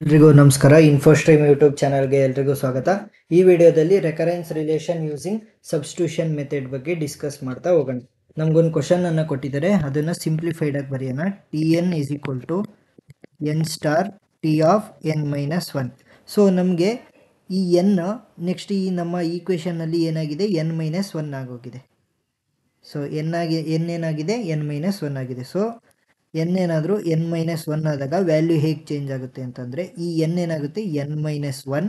ಎಲ್ರಿಗೂ ನಮಸ್ಕಾರ. ಇನ್ಫೋಸ್ಟ್ರೀಮ್ ಯೂಟ್ಯೂಬ್ ಚಾನಲ್ಗೆ ಎಲ್ರಿಗೂ ಸ್ವಾಗತ. ಈ ವಿಡಿಯೋದಲ್ಲಿ recurrence relation using substitution method ಬಗ್ಗೆ ಡಿಸ್ಕಸ್ ಮಾಡ್ತಾ ಹೋಗೋಣ. ನಮಗೊಂದು ಕ್ವಶನ್ ಅನ್ನು ಕೊಟ್ಟಿದ್ದಾರೆ, ಅದನ್ನು ಸಿಂಪ್ಲಿಫೈಡ್ ಆಗಿ ಬರೆಯೋಣ. T N is equal to N star T of N minus one. So ನಮಗೆ ಈ ಎನ್ ನೆಕ್ಸ್ಟ್ ಈ ನಮ್ಮ ಈಕ್ವೇಷನಲ್ಲಿ ಏನಾಗಿದೆ, ಎನ್ ಮೈನಸ್ ಒನ್ ಆಗೋಗಿದೆ. ಸೊ ಎನ್ ಏನಾಗಿದೆ, ಎನ್ ಮೈನಸ್ ಒನ್ ಆಗಿದೆ. ಸೊ ಎನ್ ಏನಾದರೂ ಎನ್ ಮೈನಸ್ ಒನ್ ಆದಾಗ ವ್ಯಾಲ್ಯೂ ಹೇಗೆ ಚೇಂಜ್ ಆಗುತ್ತೆ ಅಂತಂದರೆ, ಈ ಎನ್ ಏನಾಗುತ್ತೆ, N minus one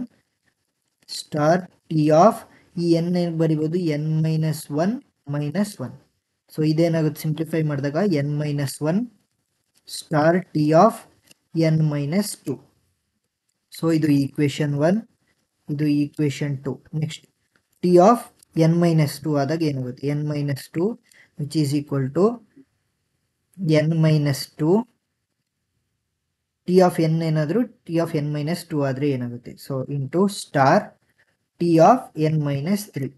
star T of, ಈ ಎನ್ ಏನು ಬರಿಬೋದು, N minus one minus one. So ಇದೇನಾಗುತ್ತೆ, ಸಿಂಪ್ಲಿಫೈ ಮಾಡಿದಾಗ N minus one star T of N minus two. So ಇದು ಈಕ್ವೇಷನ್ ಒನ್, ಇದು equation two. Next T of N minus two ಆದಾಗ ಏನಾಗುತ್ತೆ, N minus two which is equal to N minus two T of N ಏನಾದರೂ T of N minus two ಆದರೆ ಏನಾಗುತ್ತೆ, so into star T of N minus three.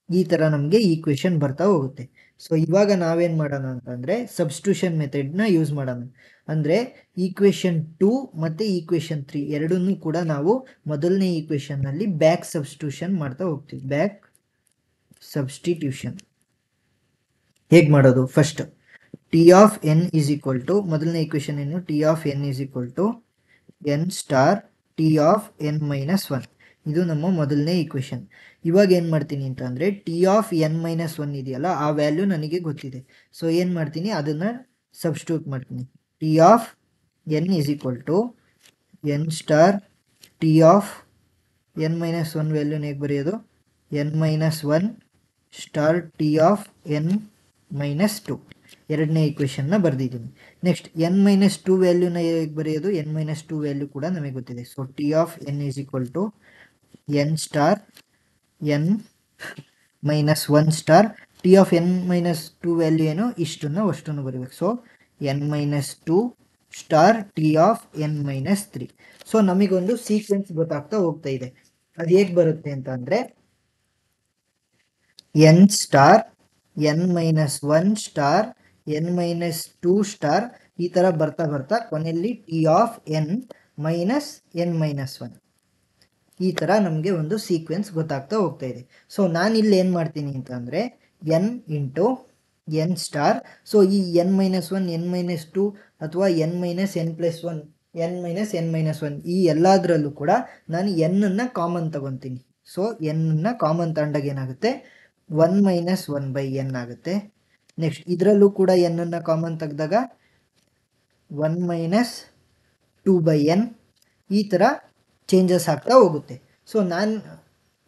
ಈ ಥರ ನಮಗೆ equation ಬರ್ತಾ ಹೋಗುತ್ತೆ. ಸೊ ಇವಾಗ ನಾವೇನು ಮಾಡೋಣ ಅಂತಂದರೆ ಸಬ್ಸ್ಟಿಟ್ಯೂಷನ್ ಮೆಥಡ್ನ ಯೂಸ್ ಮಾಡೋಣ. ಅಂದರೆ ಈಕ್ವೇಷನ್ ಟು ಮತ್ತು ಈಕ್ವೇಷನ್ ತ್ರೀ ಎರಡನ್ನೂ ಕೂಡ ನಾವು ಮೊದಲನೇ ಈಕ್ವೇಷನ್ನಲ್ಲಿ ಬ್ಯಾಕ್ ಸಬ್ಸ್ಟಿಟ್ಯೂಷನ್ ಮಾಡ್ತಾ ಹೋಗ್ತೀವಿ. ಬ್ಯಾಕ್ ಸಬ್ಸ್ಟಿಟ್ಯೂಷನ್ ಹೇಗೆ ಮಾಡೋದು, first T of N is equal to, ಮೊದಲನೇ ಈಕ್ವೇಷನ್ ಏನು, T of N is equal to N star T of N minus one. ಇದು ನಮ್ಮ ಮೊದಲನೇ ಈಕ್ವೇಷನ್. ಇವಾಗ ಏನು ಮಾಡ್ತೀನಿ ಅಂತಂದರೆ, T of N minus one ಇದೆಯಲ್ಲ, ಆ ವ್ಯಾಲ್ಯೂ ನನಗೆ ಗೊತ್ತಿದೆ. ಸೊ ಏನು ಮಾಡ್ತೀನಿ, ಅದನ್ನು ಸಬ್ಸ್ಟಿಟ್ಯೂಟ್ ಮಾಡ್ತೀನಿ. T of N is equal to N star T of N minus one ವ್ಯಾಲ್ಯೂನ ಹೇಗೆ ಬರೆಯೋದು, N minus one star T of N minus two. ಎರಡನೇ ಈಕ್ವೇಷನ್ನ ಬರೆದಿದ್ದೀನಿ. ನೆಕ್ಸ್ಟ್ ಎನ್ ಮೈನಸ್ ಟು ವ್ಯಾಲ್ಯೂನ ಹೇಗೆ ಬರೆಯೋದು, ಎನ್ ಮೈನಸ್ ಟು ವ್ಯಾಲ್ಯೂ ಕೂಡ ನಮಗೆ ಗೊತ್ತಿದೆ. So T of N is equal to N star N minus one star T of N minus two value ಏನು, ಇಷ್ಟನ್ನು ಅಷ್ಟನ್ನು ಬರೀಬೇಕು. So N minus to star T of N minus three. So ನಮಗೊಂದು sequence ಗೊತ್ತಾಗ್ತಾ ಹೋಗ್ತಾ ಇದೆ. ಅದು ಹೇಗೆ ಬರುತ್ತೆ ಅಂತ ಅಂದರೆ, N star N minus one star N minus two star, ಈ ಥರ ಬರ್ತಾ ಬರ್ತಾ ಕೊನೆಯಲ್ಲಿ T of N minus N minus one. ಈ ಥರ ನಮಗೆ ಒಂದು ಸೀಕ್ವೆನ್ಸ್ ಗೊತ್ತಾಗ್ತಾ ಹೋಗ್ತಾ ಇದೆ. ಸೊ ನಾನಿಲ್ಲಿ ಏನು ಮಾಡ್ತೀನಿ ಅಂತಂದರೆ, N into N star. So ಈ N minus one, N minus two ಅಥವಾ N minus N plus one, N minus N minus one, ಈ ಎಲ್ಲದರಲ್ಲೂ ಕೂಡ ನಾನು ಎನ್ನನ್ನು ಕಾಮನ್ ತಗೊತೀನಿ. ಸೊ ಎನ್ನನ್ನು ಕಾಮನ್ ತಗೊಂಡಾಗ ಏನಾಗುತ್ತೆ, one minus one by N ಆಗುತ್ತೆ. ನೆಕ್ಸ್ಟ್ ಇದರಲ್ಲೂ ಕೂಡ ಎನ್ನನ್ನು ಕಾಮನ್ ತೆಗೆದಾಗ one minus two by N. ಈ ಥರ ಚೇಂಜಸ್ ಆಗ್ತಾ ಹೋಗುತ್ತೆ. ಸೊ ನಾನು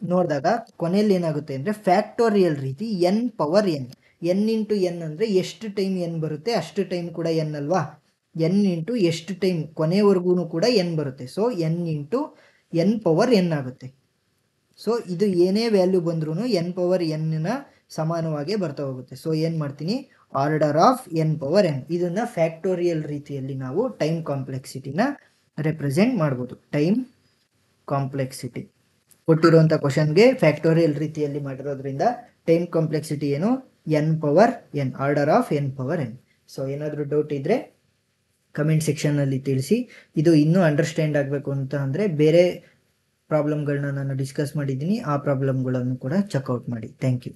ನೋಡಿದಾಗ ಕೊನೆಯಲ್ಲಿ ಏನಾಗುತ್ತೆ ಅಂದರೆ, ಫ್ಯಾಕ್ಟೋರಿಯಲ್ ರೀತಿ N power N, N into N ಅಂದರೆ ಎಷ್ಟು ಟೈಮ್ ಎನ್ ಬರುತ್ತೆ ಅಷ್ಟು ಟೈಮ್ ಕೂಡ ಎನ್ ಅಲ್ವಾ, ಎನ್ ಇಂಟು ಎಷ್ಟು ಟೈಮ್ ಕೊನೆವರೆಗೂ ಕೂಡ ಎನ್ ಬರುತ್ತೆ. So N into N power N ಆಗುತ್ತೆ. ಸೊ ಇದು ಏನೇ ವ್ಯಾಲ್ಯೂ ಬಂದ್ರೂ ಎನ್ ಪವರ್ ಎನ್ನ ಸಮಾನವಾಗಿ ಬರ್ತಾ ಹೋಗುತ್ತೆ. ಸೊ ಏನು ಮಾಡ್ತೀನಿ, order of N power N. ಇದನ್ನು ಫ್ಯಾಕ್ಟೋರಿಯಲ್ ರೀತಿಯಲ್ಲಿ ನಾವು ಟೈಮ್ ಕಾಂಪ್ಲೆಕ್ಸಿಟಿನ ರೆಪ್ರೆಸೆಂಟ್ ಮಾಡ್ಬೋದು. ಟೈಮ್ ಕಾಂಪ್ಲೆಕ್ಸಿಟಿ ಕೊಟ್ಟಿರುವಂಥ ಕ್ವಶನ್ಗೆ ಫ್ಯಾಕ್ಟೋರಿಯಲ್ ರೀತಿಯಲ್ಲಿ ಮಾಡಿರೋದ್ರಿಂದ ಟೈಮ್ ಕಾಂಪ್ಲೆಕ್ಸಿಟಿ ಏನು, N power N, order of N power N. So ಏನಾದರೂ ಡೌಟ್ ಇದ್ದರೆ ಕಮೆಂಟ್ ಸೆಕ್ಷನ್ನಲ್ಲಿ ತಿಳಿಸಿ. ಇದು ಇನ್ನೂ ಅಂಡರ್ಸ್ಟ್ಯಾಂಡ್ ಆಗಬೇಕು ಅಂತ ಅಂದರೆ ಬೇರೆ ಪ್ರಾಬ್ಲಮ್ಗಳನ್ನ ನಾನು ಡಿಸ್ಕಸ್ ಮಾಡಿದ್ದೀನಿ, ಆ ಪ್ರಾಬ್ಲಮ್ಗಳನ್ನು ಕೂಡ ಚೆಕ್ಔಟ್ ಮಾಡಿ. Thank you.